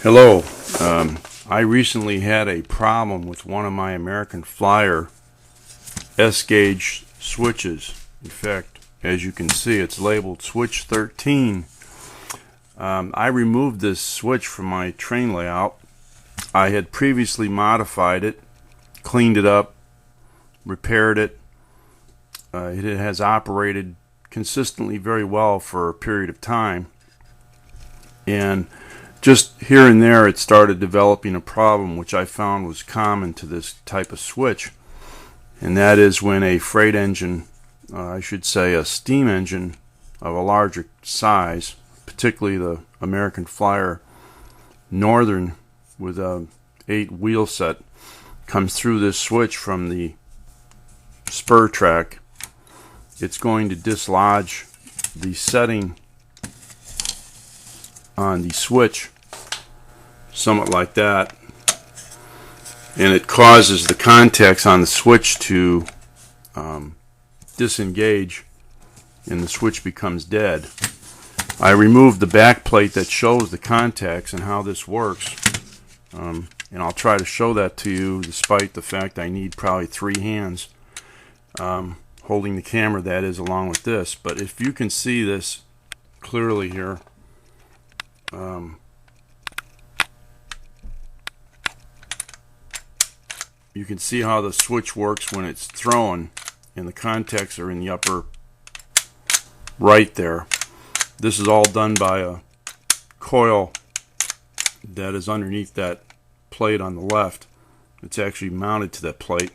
Hello. I recently had a problem with one of my American Flyer S-gauge switches. In fact, as you can see, it's labeled switch 13. I removed this switch from my train layout. I had previously modified it, cleaned it up, repaired it. It has operated consistently very well for a period of time, and just here and there it started developing a problem which I found was common to this type of switch, and that is when a freight engine, I should say a steam engine of a larger size, particularly the American Flyer Northern with a 8 wheel set, comes through this switch from the spur track, it's going to dislodge the setting on the switch somewhat like that, and it causes the contacts on the switch to disengage, and the switch becomes dead. I removed the back plate that shows the contacts and how this works, and I'll try to show that to you despite the fact I need probably 3 hands holding the camera, that is, along with this. But if you can see this clearly here, you can see how the switch works when it's thrown, and the contacts are in the upper right there. This is all done by a coil that is underneath that plate on the left. It's actually mounted to that plate.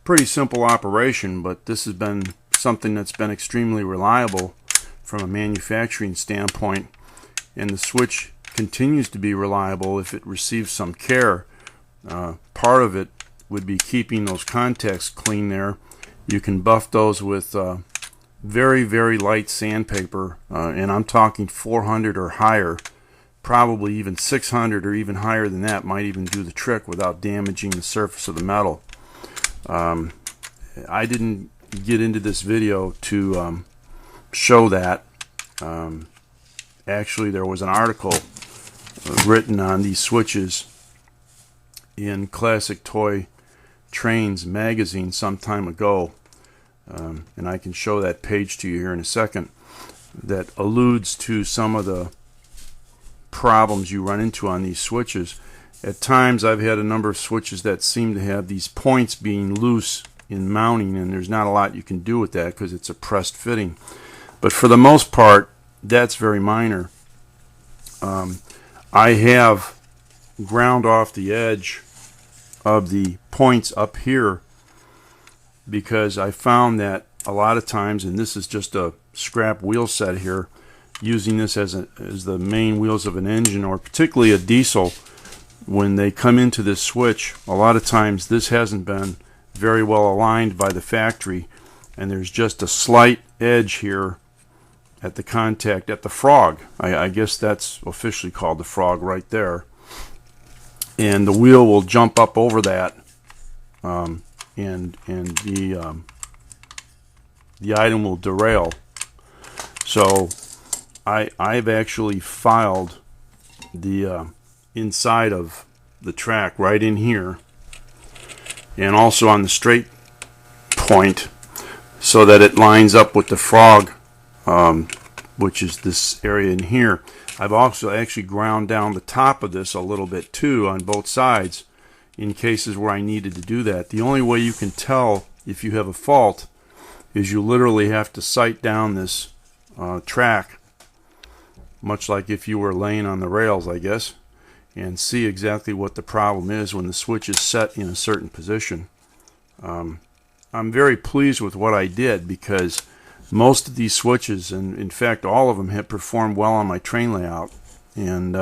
Pretty simple operation, but this has been something that's been extremely reliable from a manufacturing standpoint, and the switch continues to be reliable if it receives some care. Part of it would be keeping those contacts clean there. You can buff those with very, very light sandpaper, and I'm talking 400 or higher, probably even 600 or even higher than that might even do the trick without damaging the surface of the metal. I didn't get into this video to show that. Actually, there was an article written on these switches in Classic Toy Trains magazine some time ago, and I can show that page to you here in a second, that alludes to some of the problems you run into on these switches. At times I've had a number of switches that seem to have these points being loose in mounting, and there's not a lot you can do with that because it's a pressed fitting. But for the most part, that's very minor. I have ground off the edge of the points up here because I found that a lot of times, and this is just a scrap wheel set here, using this as the main wheels of an engine, or particularly a diesel, when they come into this switch, a lot of times this hasn't been very well aligned by the factory, and there's just a slight edge here at the contact at the frog. I guess that's officially called the frog right there, and the wheel will jump up over that, and the item will derail. So I've actually filed the inside of the track right in here, and also on the straight point, so that it lines up with the frog, which is this area in here. I've also actually ground down the top of this a little bit too on both sides in cases where I needed to do that. The only way you can tell if you have a fault is you literally have to sight down this track, much like if you were laying on the rails, I guess, and see exactly what the problem is when the switch is set in a certain position. I'm very pleased with what I did, because most of these switches, and in fact all of them, have performed well on my train layout, and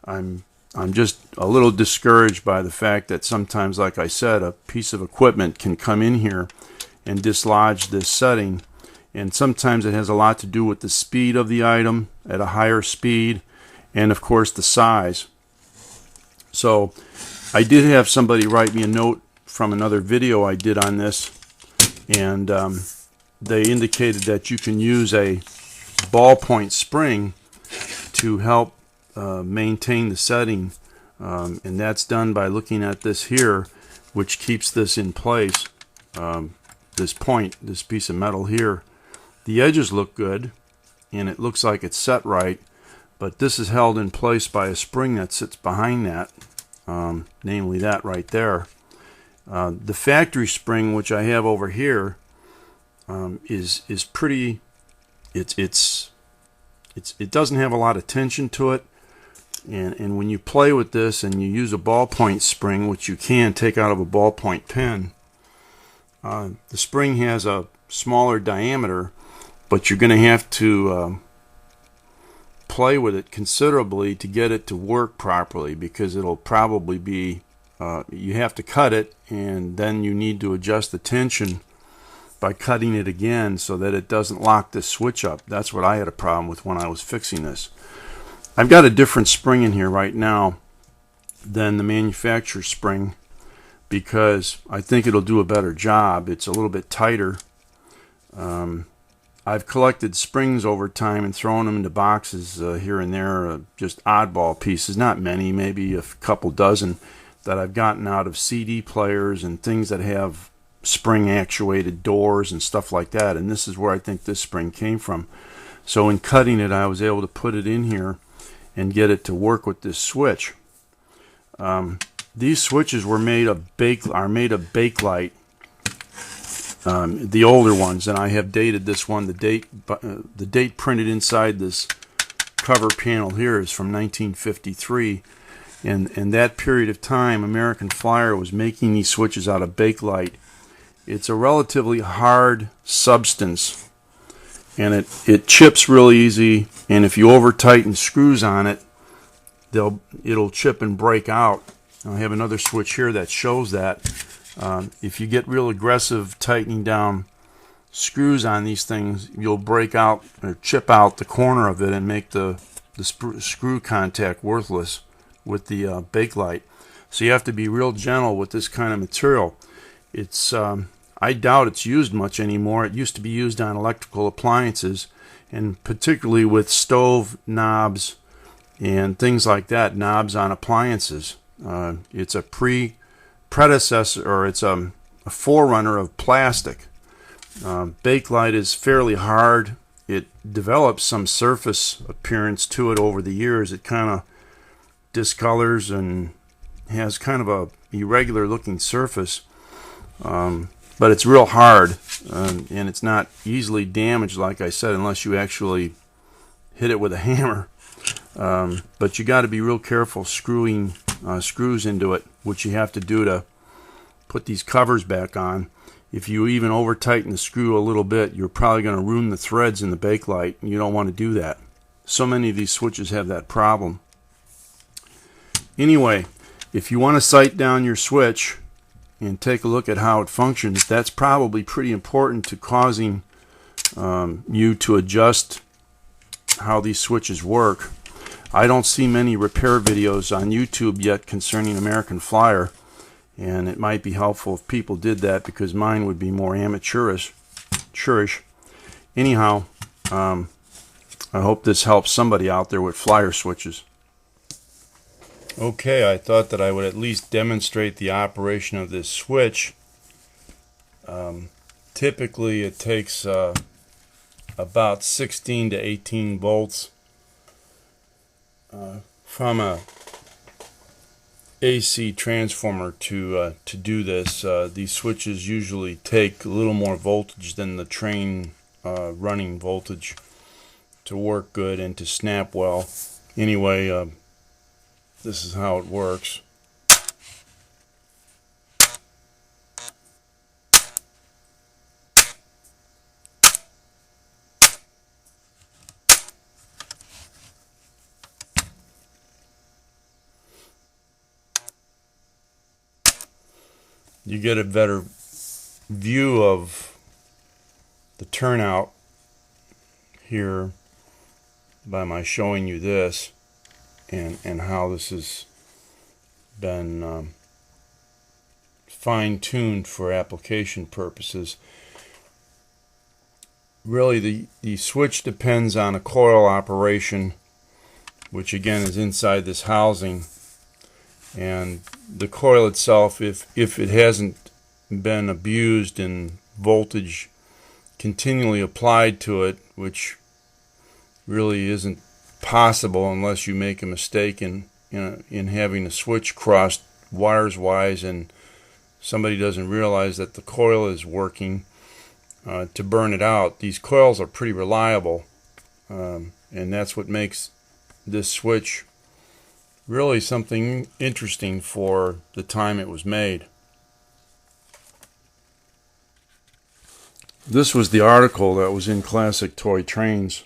I'm just a little discouraged by the fact that sometimes, like I said, a piece of equipment can come in here and dislodge this setting, and sometimes it has a lot to do with the speed of the item at a higher speed, and of course the size. So I did have somebody write me a note from another video I did on this, and they indicated that you can use a ballpoint spring to help maintain the setting, and that's done by looking at this here, which keeps this in place. This point, this piece of metal here, the edges look good and it looks like it's set right, but this is held in place by a spring that sits behind that, namely that right there. The factory spring, which I have over here, is pretty. It doesn't have a lot of tension to it, and when you play with this and you use a ballpoint spring, which you can take out of a ballpoint pen, the spring has a smaller diameter, but you're going to have to play with it considerably to get it to work properly, because it'll probably be you have to cut it, and then you need to adjust the tension by cutting it again so that it doesn't lock this switch up. That's what I had a problem with when I was fixing this. I've got a different spring in here right now than the manufacturer's spring, because I think it'll do a better job. It's a little bit tighter. I've collected springs over time and thrown them into boxes here and there, just oddball pieces, not many, maybe a couple dozen, that I've gotten out of CD players and things that have spring actuated doors and stuff like that, and this is where I think this spring came from. So in cutting it, I was able to put it in here and get it to work with this switch. These switches were made of Bakelite, the older ones, and I have dated this one. The date printed inside this cover panel here is from 1953, and that period of time American Flyer was making these switches out of Bakelite. It's a relatively hard substance, and it chips real easy, and if you over tighten screws on it, it'll chip and break out. I have another switch here that shows that. If you get real aggressive tightening down screws on these things, you'll break out or chip out the corner of it and make the screw contact worthless with the Bakelite. So you have to be real gentle with this kind of material. It's I doubt it's used much anymore. It used to be used on electrical appliances, and particularly with stove knobs and things like that, knobs on appliances. It's a predecessor, or it's a forerunner of plastic. Bakelite is fairly hard. It develops some surface appearance to it over the years. It kind of discolors and has kind of a irregular looking surface, but it's real hard, and it's not easily damaged, like I said, unless you actually hit it with a hammer. But you got to be real careful screwing screws into it, which you have to do to put these covers back on. If you even over tighten the screw a little bit, you're probably going to ruin the threads in the Bakelite, and you don't want to do that. So many of these switches have that problem. Anyway, if you want to sight down your switch and take a look at how it functions, that's probably pretty important to causing you to adjust how these switches work. I don't see many repair videos on YouTube yet concerning American Flyer, and it might be helpful if people did that, because mine would be more amateurish. Anyhow, I hope this helps somebody out there with Flyer switches. Okay, I thought that I would at least demonstrate the operation of this switch. Typically it takes about 16 to 18 volts from a AC transformer to do this. These switches usually take a little more voltage than the train running voltage to work good and to snap well. Anyway, this is how it works. You get a better view of the turnout here by my showing you this and how this has been fine-tuned for application purposes. Really, the switch depends on a coil operation which again is inside this housing. And the coil itself, if it hasn't been abused and voltage continually applied to it, which really isn't possible unless you make a mistake in having a switch crossed wires wise and somebody doesn't realize that the coil is working to burn it out. These coils are pretty reliable, and that's what makes this switch really something interesting for the time it was made. This was the article that was in Classic Toy Trains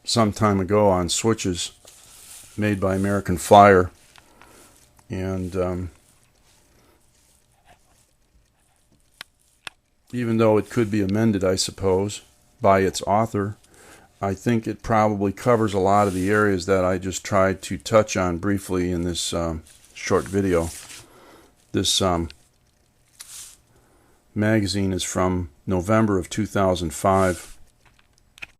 some time ago on switches made by American Flyer. And even though it could be amended, I suppose, by its author, I think it probably covers a lot of the areas that I just tried to touch on briefly in this short video. This magazine is from November of 2005.